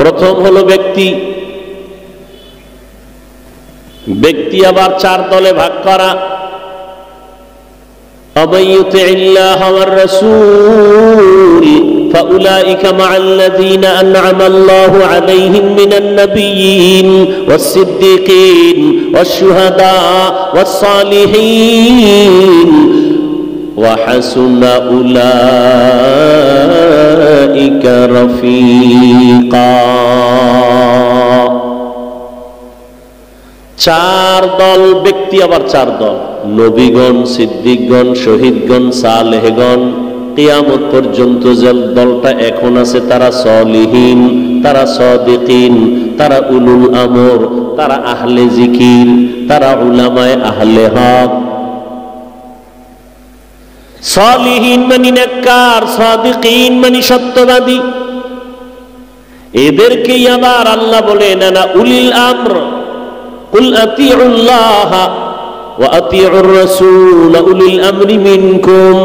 প্রথম হলো ব্যক্তি, ব্যক্তি আবার চার দলে ভাগ করা। ومن يطع الله والرسول فأولئك مع الذين أنعم الله عليهم من النبيين والصديقين والشهداء والصالحين وحسن أولئك رفيقا। চার দল ব্যক্তি, আবার চার দল, নবীগণ, সিদ্দিকগণ, শহীদগণ, সালেহগণ। কিয়ামত পর্যন্ত যে দলটা এখন আছে তারা সলিহিন, তারা সাদিকিন, তারা উলুল আমর, তারা আহলে জিকির, তারা উলামায়ে আহলে হক। সলিহিন মানে নেককার, সাদিকিন মানে সত্যবাদী। এদেরকেই আবার আল্লাহ বলেন না উলিল আমর, কুল আতিউল্লাহ ওয়া আতিউর রাসূল উলিল আমরি মিনকুম।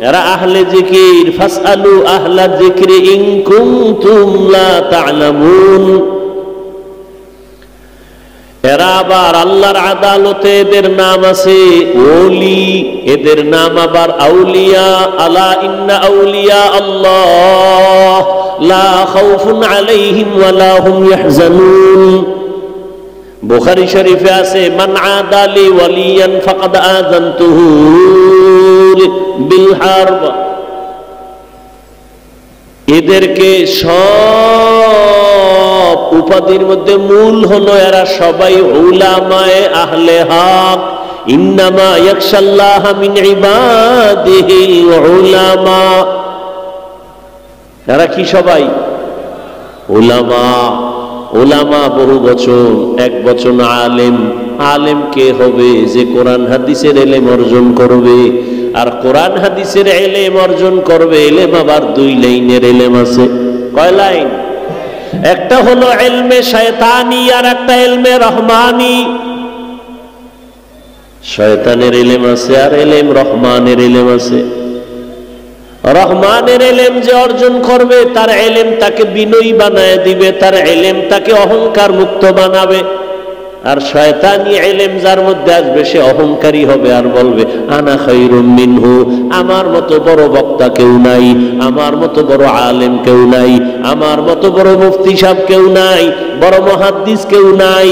এরা আহলে জিকির, ফাসআলু আহলা যিকরি ইন কুনতুম লা তা'লামুন। এরা আবার আল্লাহর আদালতে এদের নাম আছে ওলি, এদের নাম আবার আউলিয়া। আলা ইন্না আউলিয়া আল্লাহ লা খাউফুন আলাইহিম ওয়া লা হুম ইয়াহজানুন। বুখারী শরীফে আছে মান আদালি ওয়ালিয়ান ফাকাদ আযানতুহু বিল হারব। এদেরকে সব উপাধির মধ্যে মূল হলো এরা সবাই উলামায়ে আহলে হক। ইন্নামা ইয়াখশাল্লাহ মিন ইবাদিহিল উলামা। এরা কি সবাই? উলামা। উলামা বহু বচন, এক বচন আলেম। আলেম কে হবে? যে কোরআন হাদিসের ইলম অর্জন করবে। আর কোরআন হাদিসের ইলম অর্জন করবে, ইলম আবার দুই লাইনের ইলম আছে। কয় লাইন? একটা হলো ইলমে শয়তানি আর একটা ইলমে রহমানি। শয়তানের ইলম আছে আর ইলম রহমানের ইলম আছে। রহমানের ইলম যে অর্জন করবে তার ইলম তাকে বিনয়ী বানায় দিবে, তার ইলম তাকে অহংকার মুক্ত বানাবে। আর শয়তানি ইলম যার মধ্যে আসবে সে অহংকারী হবে আর বলবে আনা খায়রুম মিনহু, আমার মতো বড় বক্তা কেউ নাই, আমার মতো বড় আলেম কেউ নাই, আমার মতো বড় মুফতি সাহেব কেউ নাই, বড় মুহাদ্দিস কেউ নাই।